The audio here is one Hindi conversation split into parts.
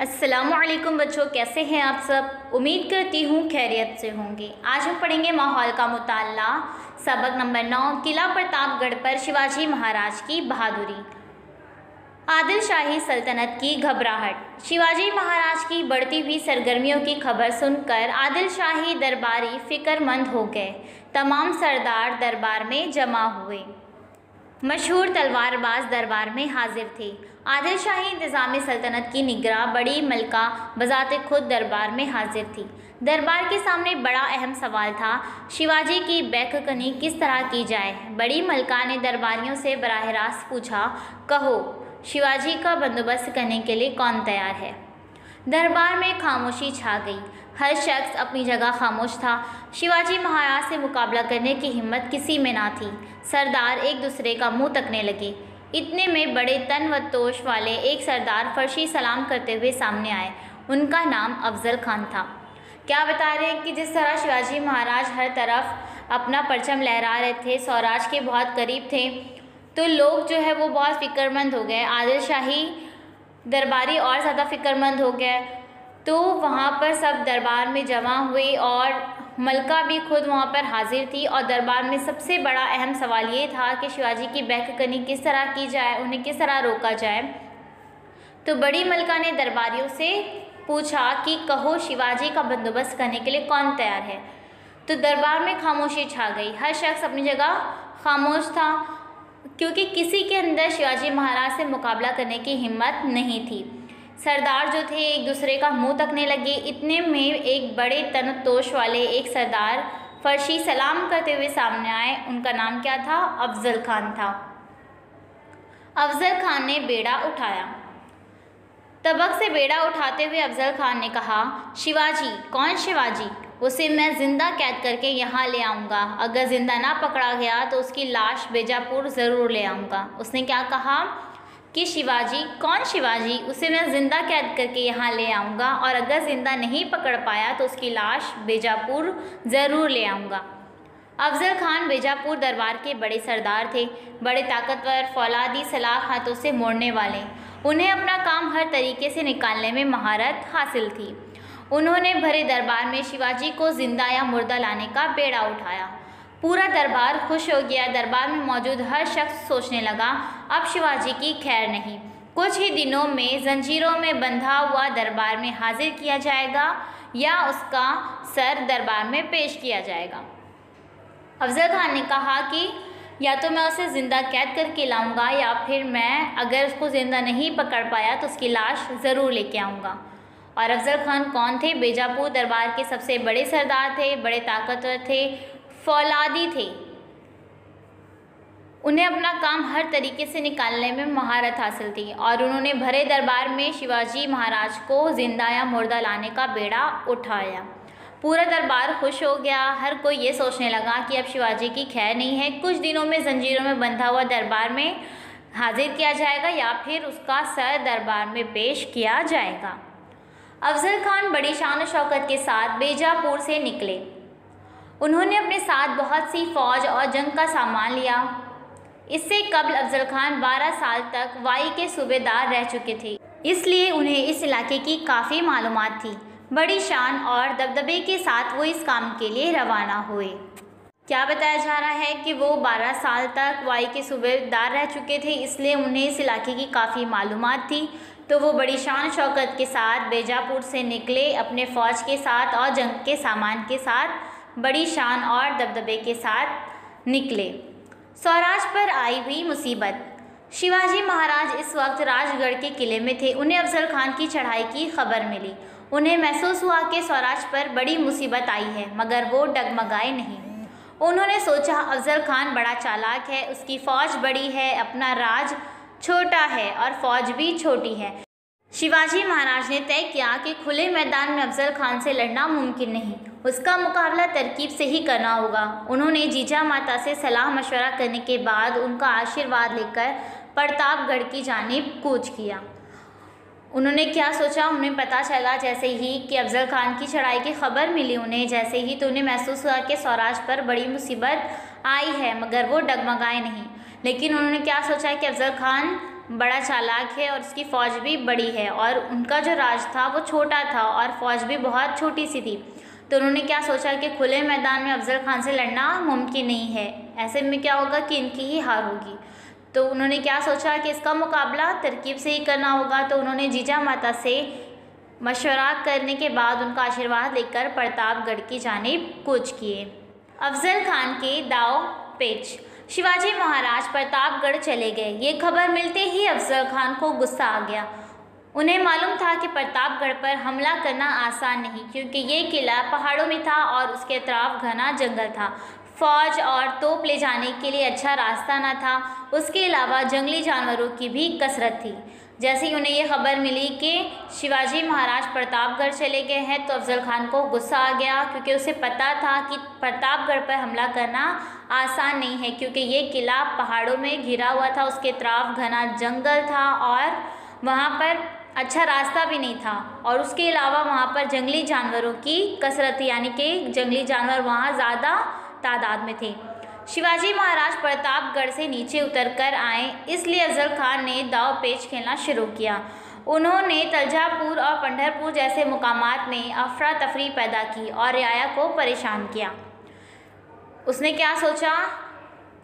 अस्सलामुअलैकुम बच्चों, कैसे हैं आप सब। उम्मीद करती हूँ खैरियत से होंगे। आज हम पढ़ेंगे माहौल का मुताला, सबक नंबर 9, किला प्रतापगढ़ पर शिवाजी महाराज की बहादुरी। आदिल शाही सल्तनत की घबराहट। शिवाजी महाराज की बढ़ती हुई सरगर्मियों की खबर सुनकर आदिल शाही दरबारी फिक्रमंद हो गए। तमाम सरदार दरबार में जमा हुए। मशहूर तलवारबाज दरबार में हाजिर थे। आदिल शाही इंतज़ामी सल्तनत की निगरां बड़ी मलका बज़ाते खुद दरबार में हाजिर थी। दरबार के सामने बड़ा अहम सवाल था, शिवाजी की बैककनी किस तरह की जाए। बड़ी मलका ने दरबारियों से बराह रास्त पूछा, कहो शिवाजी का बंदोबस्त करने के लिए कौन तैयार है। दरबार में खामोशी छा गई। हर शख्स अपनी जगह खामोश था। शिवाजी महाराज से मुकाबला करने की हिम्मत किसी में ना थी। सरदार एक दूसरे का मुंह तकने लगे। इतने में बड़े तन व तोश वाले एक सरदार फर्शी सलाम करते हुए सामने आए। उनका नाम अफजल खान था। क्या बता रहे हैं कि जिस तरह शिवाजी महाराज हर तरफ अपना परचम लहरा रहे थे, स्वराज के बहुत करीब थे, तो लोग जो है वो बहुत फिक्रमंद हो गए। आदिल शाही दरबारी और ज़्यादा फिक्रमंद हो गए। तो वहाँ पर सब दरबार में जमा हुए और मलका भी खुद वहाँ पर हाजिर थी। और दरबार में सबसे बड़ा अहम सवाल ये था कि शिवाजी की बैककनी किस तरह की जाए, उन्हें किस तरह रोका जाए। तो बड़ी मलका ने दरबारियों से पूछा कि कहो शिवाजी का बंदोबस्त करने के लिए कौन तैयार है। तो दरबार में खामोशी छा गई। हर शख्स अपनी जगह खामोश था, क्योंकि किसी के अंदर शिवाजी महाराज से मुकाबला करने की हिम्मत नहीं थी। सरदार जो थे एक दूसरे का मुंह तकने लगे। इतने में एक बड़े तनतोश वाले एक सरदार फर्शी सलाम करते हुए सामने आए। उनका नाम क्या था? अफजल खान था। अफजल खान ने बेड़ा उठाया। तबक से बेड़ा उठाते हुए अफजल खान ने कहा, शिवाजी? कौन शिवाजी? उसे मैं ज़िंदा कैद करके यहाँ ले आऊँगा। अगर ज़िंदा ना पकड़ा गया तो उसकी लाश बीजापुर ज़रूर ले आऊँगा। उसने क्या कहा कि शिवाजी? कौन शिवाजी? उसे मैं ज़िंदा कैद करके यहाँ ले आऊँगा और अगर ज़िंदा नहीं पकड़ पाया तो उसकी लाश बीजापुर ज़रूर ले आऊँगा। अफजल खान बीजापुर दरबार के बड़े सरदार थे, बड़े ताकतवर, फौलादी सलाख हाथों से मोड़ने वाले। उन्हें अपना काम हर तरीके से निकालने में महारत हासिल थी। उन्होंने भरे दरबार में शिवाजी को जिंदा या मुर्दा लाने का बेड़ा उठाया। पूरा दरबार खुश हो गया। दरबार में मौजूद हर शख्स सोचने लगा, अब शिवाजी की खैर नहीं। कुछ ही दिनों में जंजीरों में बंधा हुआ दरबार में हाजिर किया जाएगा या उसका सर दरबार में पेश किया जाएगा। अफजल खान ने कहा कि या तो मैं उसे ज़िंदा कैद करके लाऊंगा या फिर मैं अगर उसको ज़िंदा नहीं पकड़ पाया तो उसकी लाश ज़रूर लेके आऊँगा। और अफजल खान कौन थे? बीजापुर दरबार के सबसे बड़े सरदार थे, बड़े ताकतवर थे, फौलादी थे। उन्हें अपना काम हर तरीके से निकालने में महारत हासिल थी और उन्होंने भरे दरबार में शिवाजी महाराज को ज़िंदा या मुर्दा लाने का बेड़ा उठाया। पूरा दरबार खुश हो गया। हर कोई ये सोचने लगा कि अब शिवाजी की खैर नहीं है। कुछ दिनों में जंजीरों में बंधा हुआ दरबार में हाजिर किया जाएगा या फिर उसका सर दरबार में पेश किया जाएगा। अफजल खान बड़ी शान और शौकत के साथ बीजापुर से निकले। उन्होंने अपने साथ बहुत सी फौज और जंग का सामान लिया। इससे कबल अफजल खान 12 साल तक वाई के सूबेदार रह चुके थे, इसलिए उन्हें इस इलाके की काफ़ी मालूमात थी। बड़ी शान और दबदबे के साथ वो इस काम के लिए रवाना हुए। क्या बताया जा रहा है कि वो 12 साल तक वाई के सूबेदार रह चुके थे, इसलिए उन्हें इस इलाके की काफ़ी मालूमात थी। तो वो बड़ी शान शौकत के साथ बीजापुर से निकले, अपने फ़ौज के साथ और जंग के सामान के साथ बड़ी शान और दबदबे के साथ निकले। स्वराज पर आई हुई मुसीबत। शिवाजी महाराज इस वक्त राजगढ़ के किले में थे। उन्हें अफजल खान की चढ़ाई की खबर मिली। उन्हें महसूस हुआ कि स्वराज पर बड़ी मुसीबत आई है, मगर वो डगमगाए नहीं। उन्होंने सोचा अफजल खान बड़ा चालाक है, उसकी फ़ौज बड़ी है, अपना राज छोटा है और फ़ौज भी छोटी है। शिवाजी महाराज ने तय किया कि खुले मैदान में अफजल खान से लड़ना मुमकिन नहीं, उसका मुकाबला तरकीब से ही करना होगा। उन्होंने जीजा माता से सलाह मशवरा करने के बाद उनका आशीर्वाद लेकर प्रतापगढ़ की जानिब कूच किया। उन्होंने क्या सोचा, उन्हें पता चला जैसे ही कि अफजल खान की चढ़ाई की खबर मिली उन्हें जैसे ही, तो उन्हें महसूस हुआ कि स्वराज पर बड़ी मुसीबत आई है, मगर वो डगमगाए नहीं। लेकिन उन्होंने क्या सोचा कि अफजल खान बड़ा चालाक है और उसकी फ़ौज भी बड़ी है और उनका जो राज था वो छोटा था और फ़ौज भी बहुत छोटी सी थी। तो उन्होंने क्या सोचा कि खुले मैदान में अफजल खान से लड़ना मुमकिन नहीं है, ऐसे में क्या होगा कि इनकी ही हार होगी। तो उन्होंने क्या सोचा कि इसका मुकाबला तरकीब से ही करना होगा। तो उन्होंने जीजा माता से मशवरा करने के बाद उनका आशीर्वाद लेकर प्रतापगढ़ की जानिब कूच किए। अफजल खान के दाव पेच। शिवाजी महाराज प्रतापगढ़ चले गए। ये खबर मिलते ही अफजल खान को गुस्सा आ गया। उन्हें मालूम था कि प्रतापगढ़ पर हमला करना आसान नहीं, क्योंकि ये किला पहाड़ों में था और उसके अतराफ घना जंगल था। फौज और तोप ले जाने के लिए अच्छा रास्ता न था। उसके अलावा जंगली जानवरों की भी कसरत थी। जैसे ही उन्हें यह खबर मिली कि शिवाजी महाराज प्रतापगढ़ चले गए हैं तो अफजल खान को गुस्सा आ गया, क्योंकि उसे पता था कि प्रतापगढ़ पर हमला करना आसान नहीं है, क्योंकि ये किला पहाड़ों में घिरा हुआ था, उसके तरफ घना जंगल था और वहाँ पर अच्छा रास्ता भी नहीं था। और उसके अलावा वहाँ पर जंगली जानवरों की कसरत थी, यानी कि जंगली जानवर वहाँ ज़्यादा तादाद में थे। शिवाजी महाराज प्रतापगढ़ से नीचे उतरकर आए, इसलिए अफजल खान ने दाव पेच खेलना शुरू किया। उन्होंने तलजापुर और पंढरपुर जैसे मुकामात में अफरा तफरी पैदा की और रियाया को परेशान किया। उसने क्या सोचा,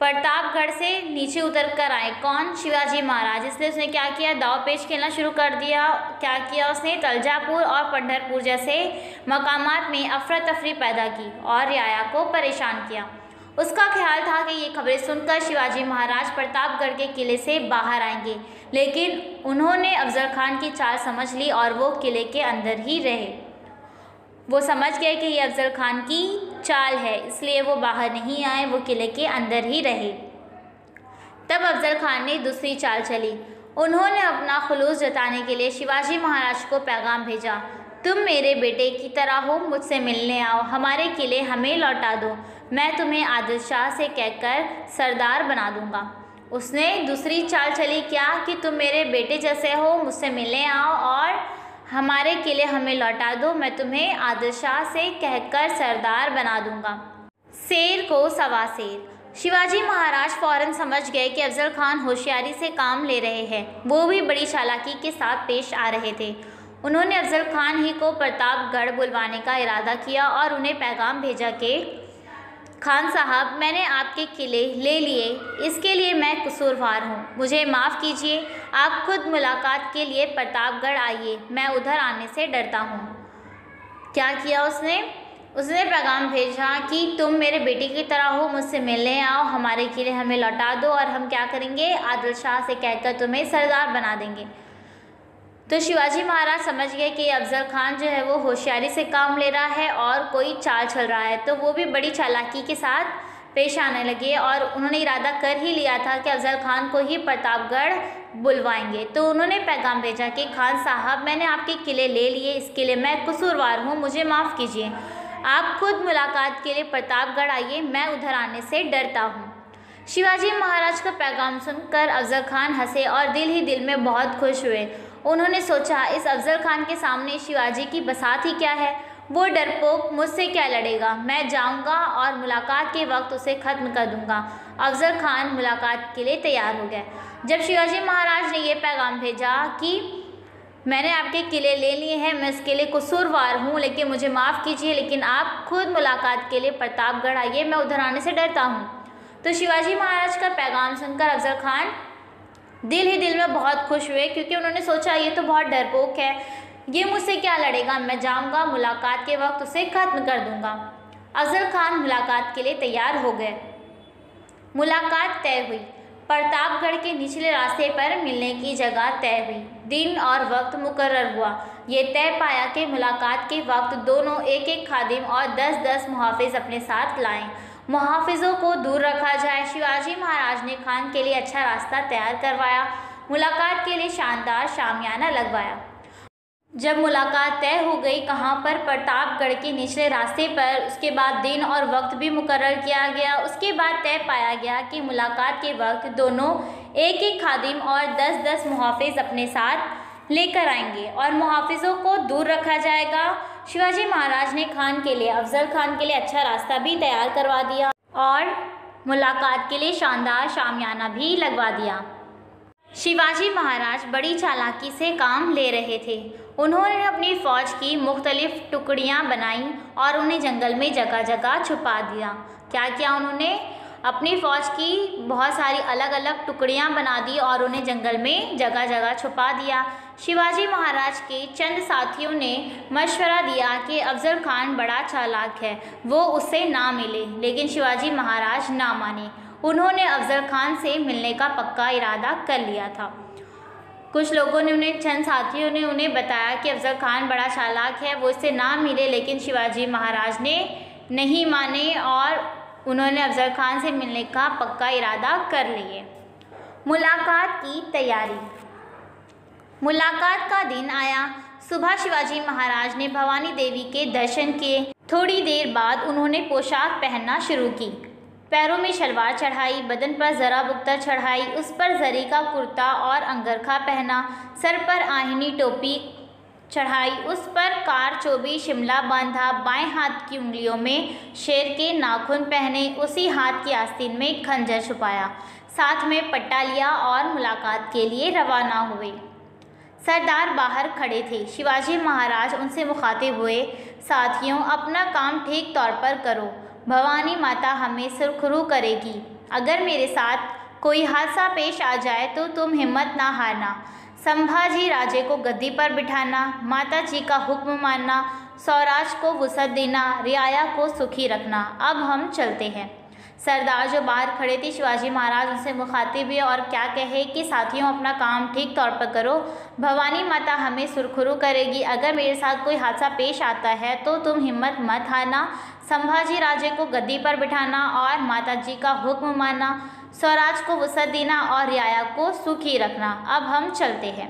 प्रतापगढ़ से नीचे उतरकर आए कौन, शिवाजी महाराज, इसलिए उसने क्या किया, दाव पेच खेलना शुरू कर दिया। क्या किया उसने, तलजापुर और पंढरपुर जैसे मकामात में अफरा तफरी पैदा की और रियाया को परेशान किया। उसका ख्याल था कि ये खबरें सुनकर शिवाजी महाराज प्रतापगढ़ के किले से बाहर आएंगे, लेकिन उन्होंने अफजल खान की चाल समझ ली और वो किले के अंदर ही रहे। वो समझ गए कि ये अफजल खान की चाल है, इसलिए वो बाहर नहीं आए, वो किले के अंदर ही रहे। तब अफजल खान ने दूसरी चाल चली। उन्होंने अपना खुलूस जताने के लिए शिवाजी महाराज को पैगाम भेजा, तुम मेरे बेटे की तरह हो, मुझसे मिलने आओ, हमारे किले हमें लौटा दो, मैं तुम्हें आदिल शाह से कहकर सरदार बना दूंगा। उसने दूसरी चाल चली क्या, कि तुम मेरे बेटे जैसे हो, मुझसे मिलने आओ और हमारे किले हमें लौटा दो, मैं तुम्हें आदिल शाह से कहकर सरदार बना दूंगा। शेर को सवा शेर। शिवाजी महाराज फौरन समझ गए कि अफजल खान होशियारी से काम ले रहे हैं, वो भी बड़ी चालाकी के साथ पेश आ रहे थे। उन्होंने अफजल खान ही को प्रतापगढ़ बुलवाने का इरादा किया और उन्हें पैगाम भेजा कि खान साहब, मैंने आपके किले ले लिए, इसके लिए मैं कसूरवार हूँ, मुझे माफ़ कीजिए। आप खुद मुलाकात के लिए प्रतापगढ़ आइए, मैं उधर आने से डरता हूँ। क्या किया उसने पैगाम भेजा कि तुम मेरे बेटे की तरह हो, मुझसे मिलने आओ, हमारे किले हमें लौटा दो और हम क्या करेंगे, आदिल शाह से कहकर तुम्हें सरदार बना देंगे। तो शिवाजी महाराज समझ गए कि अफजल खान जो है वो होशियारी से काम ले रहा है और कोई चाल चल रहा है, तो वो भी बड़ी चालाकी के साथ पेश आने लगे और उन्होंने इरादा कर ही लिया था कि अफजल खान को ही प्रतापगढ़ बुलवाएंगे। तो उन्होंने पैगाम भेजा कि खान साहब, मैंने आपके किले ले लिए, इसके लिए मैं कसूरवार हूँ, मुझे माफ़ कीजिए। आप खुद मुलाकात के लिए प्रतापगढ़ आइए, मैं उधर आने से डरता हूँ। शिवाजी महाराज का पैगाम सुनकर अफजल खान हंसे और दिल ही दिल में बहुत खुश हुए। उन्होंने सोचा, इस अफजल खान के सामने शिवाजी की बसात ही क्या है, वो डरपोक मुझसे क्या लड़ेगा, मैं जाऊंगा और मुलाकात के वक्त उसे ख़त्म कर दूंगा। अफजल खान मुलाकात के लिए तैयार हो गए। जब शिवाजी महाराज ने ये पैगाम भेजा कि मैंने आपके किले ले लिए हैं, मैं इसके लिए कसूरवार हूँ, लेकिन मुझे माफ़ कीजिए, लेकिन आप खुद मुलाकात के लिए प्रतापगढ़ आइए, मैं उधर आने से डरता हूँ। तो शिवाजी महाराज का पैगाम सुनकर अफजल खान दिल ही दिल में बहुत खुश हुए, क्योंकि उन्होंने सोचा ये तो बहुत डरपोक है, ये मुझसे क्या लड़ेगा, मैं जाऊंगा, मुलाकात के वक्त उसे ख़त्म कर दूंगा। अफजल खान मुलाकात के लिए तैयार हो गए। मुलाकात तय हुई। प्रतापगढ़ के निचले रास्ते पर मिलने की जगह तय हुई। दिन और वक्त मुकर्रर हुआ। ये तय पाया कि मुलाकात के वक्त दोनों एक एक खादिम और 10-10 मुहाफिज अपने साथ लाएं। मुहाफिजों को दूर रखा जाए। शिवाजी महाराज ने खान के लिए अच्छा रास्ता तैयार करवाया। मुलाकात के लिए शानदार शामियाना लगवाया। जब मुलाकात तय हो गई कहाँ पर, प्रतापगढ़ के निचले रास्ते पर, उसके बाद दिन और वक्त भी मुकर्रर किया गया। उसके बाद तय पाया गया कि मुलाकात के वक्त दोनों एक एक खादिम और 10-10 मुहाफिज अपने साथ लेकर आएंगे और मुहाफिजों को दूर रखा जाएगा। शिवाजी महाराज ने खान के लिए, अफजल खान के लिए अच्छा रास्ता भी तैयार करवा दिया और मुलाकात के लिए शानदार शामियाना भी लगवा दिया। शिवाजी महाराज बड़ी चालाकी से काम ले रहे थे। उन्होंने अपनी फौज की मुख्तलिफ टुकड़ियां बनाई और उन्हें जंगल में जगह जगह छुपा दिया। क्या किया उन्होंने? अपनी फ़ौज की बहुत सारी अलग अलग टुकड़ियां बना दी और उन्हें जंगल में जगह जगह छुपा दिया। शिवाजी महाराज के चंद साथियों ने मशवरा दिया कि अफजल खान बड़ा चालाक है, वो उससे ना मिले, लेकिन शिवाजी महाराज ना माने। उन्होंने अफजल खान से मिलने का पक्का इरादा कर लिया था। कुछ लोगों ने चंद साथियों ने उन्हें बताया कि अफजल खान बड़ा चालाक है, वो इससे ना मिले, लेकिन शिवाजी महाराज ने नहीं माने और उन्होंने अफजल खान से मिलने का पक्का इरादा कर लिए। मुलाकात की तैयारी। मुलाकात का दिन आया। सुबह शिवाजी महाराज ने भवानी देवी के दर्शन किए। थोड़ी देर बाद उन्होंने पोशाक पहनना शुरू की। पैरों में शलवार चढ़ाई, बदन पर जरा बुक्तर चढ़ाई, उस पर जरी का कुर्ता और अंगरखा पहना, सर पर आहिनी टोपी चढ़ाई, उस पर कार चोबी शिमला बांधा, बाएं हाथ की उंगलियों में शेर के नाखून पहने, उसी हाथ की आस्तीन में खंजर छुपाया, साथ में पट्टा लिया और मुलाकात के लिए रवाना हुए। सरदार बाहर खड़े थे। शिवाजी महाराज उनसे मुखातिब हुए, साथियों, अपना काम ठीक तौर पर करो, भवानी माता हमें सुरखरू करेगी। अगर मेरे साथ कोई हादसा पेश आ जाए तो तुम हिम्मत ना हारना, संभाजी राजे को गद्दी पर बिठाना, माता जी का हुक्म मानना, स्वराज को वुसअत देना, रियाया को सुखी रखना। अब हम चलते हैं। सरदार जो बाहर खड़े थे, शिवाजी महाराज उनसे मुखातिब हुए और क्या कहे कि साथियों, अपना काम ठीक तौर पर करो, भवानी माता हमें सुरखरू करेगी। अगर मेरे साथ कोई हादसा पेश आता है तो तुम हिम्मत मत हारना, संभाजी राजे को गद्दी पर बिठाना और माता जी का हुक्म मानना, स्वराज को वुसअत देना और रियाया को सुखी रखना। अब हम चलते हैं।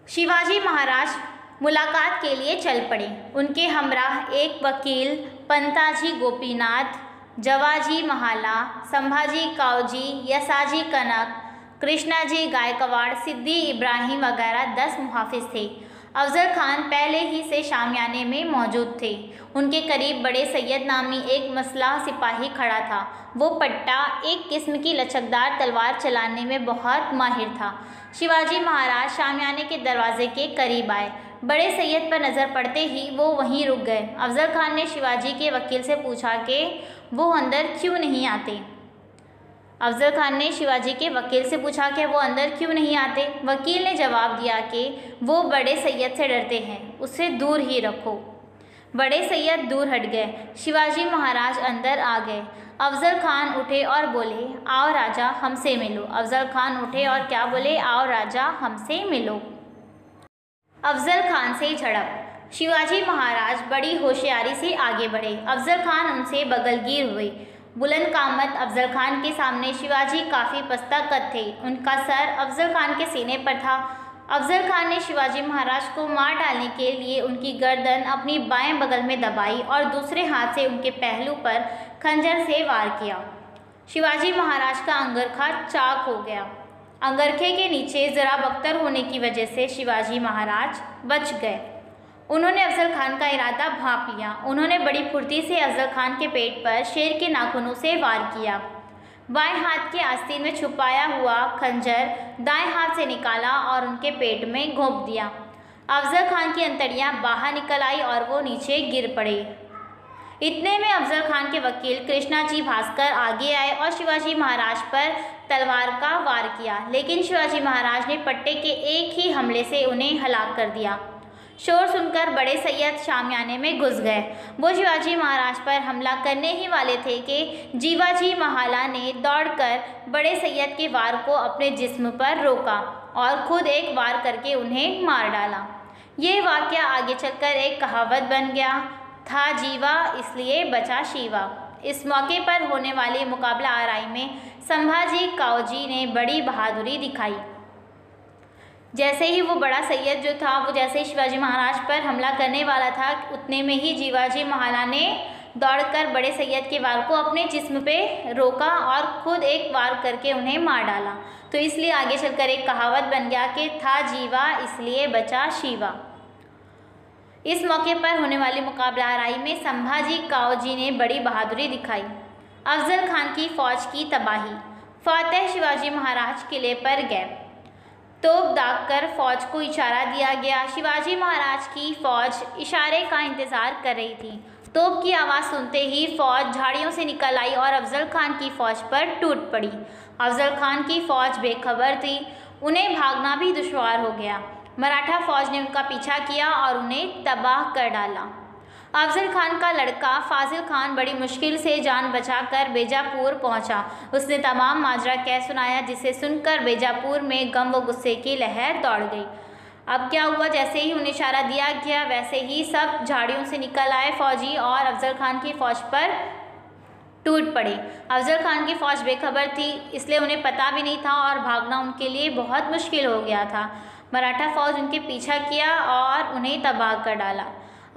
शिवाजी महाराज मुलाकात के लिए चल पड़े। उनके हमराह एक वकील, पंताजी गोपीनाथ, जवाजी महाला, संभाजी कावजी, यसाजी कनक, कृष्णाजी गायकवाड़, सिद्दी इब्राहिम वगैरह 10 मुहाफिज थे। अफजल खान पहले ही से शामियाने में मौजूद थे। उनके करीब बड़े सैयद नामी एक मसलाह सिपाही खड़ा था। वो पट्टा, एक किस्म की लचकदार तलवार चलाने में बहुत माहिर था। शिवाजी महाराज शामियाने के दरवाजे के करीब आए। बड़े सैयद पर नज़र पड़ते ही वो वहीं रुक गए। अफजल खान ने शिवाजी के वकील से पूछा कि वो अंदर क्यों नहीं आते। अफजल खान ने शिवाजी के वकील से पूछा कि वो अंदर क्यों नहीं आते। वकील ने जवाब दिया कि वो बड़े सैयद से डरते हैं, उससे दूर ही रखो। बड़े सैयद दूर हट गए। शिवाजी महाराज अंदर आ गए। अफजल खान उठे और बोले, आओ राजा, हमसे मिलो। अफजल खान उठे और क्या बोले, आओ राजा, हमसे मिलो। अफजल खान से झड़प। शिवाजी महाराज बड़ी होशियारी से आगे बढ़े। अफजल खान उनसे बगलगीर हुए। बुलंद कामत अफजल खान के सामने शिवाजी काफ़ी पस्ता कद थे। उनका सर अफजल खान के सीने पर था। अफजल खान ने शिवाजी महाराज को मार डालने के लिए उनकी गर्दन अपनी बाएं बगल में दबाई और दूसरे हाथ से उनके पहलू पर खंजर से वार किया। शिवाजी महाराज का अंगरखा चाक हो गया। अंगरखे के नीचे ज़रा बख्तर होने की वजह से शिवाजी महाराज बच गए। उन्होंने अफजल खान का इरादा भांप लिया। उन्होंने बड़ी फुर्ती से अफजल खान के पेट पर शेर के नाखूनों से वार किया। बाएं हाथ के आस्तीन में छुपाया हुआ खंजर दाएं हाथ से निकाला और उनके पेट में घोंप दिया। अफजल खान की अंतड़ियां बाहर निकल आई और वो नीचे गिर पड़े। इतने में अफजल खान के वकील कृष्णाजी भास्कर आगे आए और शिवाजी महाराज पर तलवार का वार किया, लेकिन शिवाजी महाराज ने पट्टे के एक ही हमले से उन्हें हलाक कर दिया। शोर सुनकर बड़े सैयद शामियाने में घुस गए। वो शिवाजी महाराज पर हमला करने ही वाले थे कि जीवाजी महाला ने दौड़कर बड़े सैयद के वार को अपने जिस्म पर रोका और खुद एक वार करके उन्हें मार डाला। ये वाक़या आगे चलकर एक कहावत बन गया, था जीवा इसलिए बचा शीवा। इस मौके पर होने वाली मुकाबला आराई में संभाजी कावजी ने बड़ी बहादुरी दिखाई। जैसे ही वो बड़ा सैयद जो था वो जैसे ही शिवाजी महाराज पर हमला करने वाला था, उतने में ही जीवाजी महाला ने दौड़कर बड़े सैयद के वार को अपने जिस्म पे रोका और खुद एक वार करके उन्हें मार डाला। तो इसलिए आगे चलकर एक कहावत बन गया कि था जीवा इसलिए बचा शीवा। इस मौके पर होने वाली मुकाबला आराई में संभाजी कावजी ने बड़ी बहादुरी दिखाई। अफजल खान की फ़ौज की तबाही। फातह शिवाजी महाराज किले पर गए। तोप दागकर फौज को इशारा दिया गया। शिवाजी महाराज की फौज इशारे का इंतज़ार कर रही थी। तोप की आवाज़ सुनते ही फौज झाड़ियों से निकल आई और अफजल खान की फौज पर टूट पड़ी। अफजल खान की फौज बेखबर थी, उन्हें भागना भी दुश्वार हो गया। मराठा फौज ने उनका पीछा किया और उन्हें तबाह कर डाला। अफजल खान का लड़का फाजिल खान बड़ी मुश्किल से जान बचाकर बीजापुर पहुंचा। उसने तमाम माजरा कह सुनाया, जिसे सुनकर बीजापुर में गम व गुस्से की लहर दौड़ गई। अब क्या हुआ, जैसे ही उन्हें इशारा दिया गया वैसे ही सब झाड़ियों से निकल आए फौजी और अफजल खान की फौज पर टूट पड़े। अफजल खान की फौज बेखबर थी, इसलिए उन्हें पता भी नहीं था और भागना उनके लिए बहुत मुश्किल हो गया था। मराठा फौज उनके पीछा किया और उन्हें तबाह कर डाला।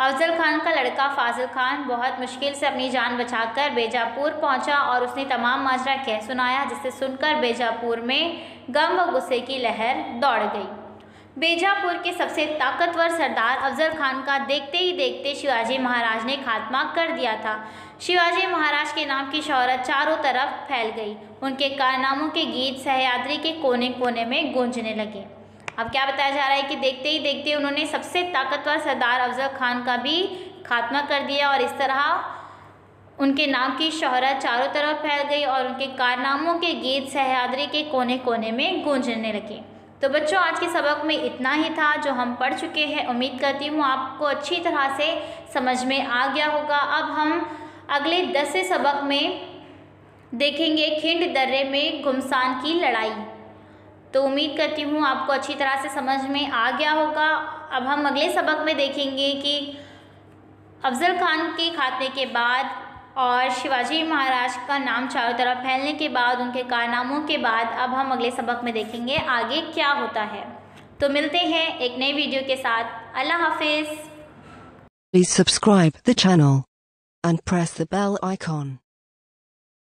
अफजल खान का लड़का फाजिल खान बहुत मुश्किल से अपनी जान बचाकर बीजापुर पहुंचा और उसने तमाम माजरा कह सुनाया, जिसे सुनकर बीजापुर में गम व गुस्से की लहर दौड़ गई। बीजापुर के सबसे ताकतवर सरदार अफजल खान का देखते ही देखते शिवाजी महाराज ने खात्मा कर दिया था। शिवाजी महाराज के नाम की शोहरत चारों तरफ फैल गई। उनके कारनामों के गीत सह्याद्री के कोने कोने में गूंजने लगे। अब क्या बताया जा रहा है कि देखते ही देखते उन्होंने सबसे ताकतवर सरदार अफजल खान का भी खात्मा कर दिया और इस तरह उनके नाम की शोहरत चारों तरफ फैल गई और उनके कारनामों के गीत सह्याद्री के कोने कोने में गूंजने लगे। तो बच्चों, आज के सबक में इतना ही था जो हम पढ़ चुके हैं। उम्मीद करती हूँ आपको अच्छी तरह से समझ में आ गया होगा। अब हम अगले 10 सबक में देखेंगे खिंड दर्रे में घुमसान की लड़ाई। तो उम्मीद करती हूँ आपको अच्छी तरह से समझ में आ गया होगा। अब हम अगले सबक में देखेंगे कि अफजल खान के खात्मे के बाद और शिवाजी महाराज का नाम चारों तरफ फैलने के बाद, उनके कारनामों के बाद अब हम अगले सबक में देखेंगे आगे क्या होता है। तो मिलते हैं एक नई वीडियो के साथ। अल्लाह हाफिज़। Please subscribe the channel and press the bell icon.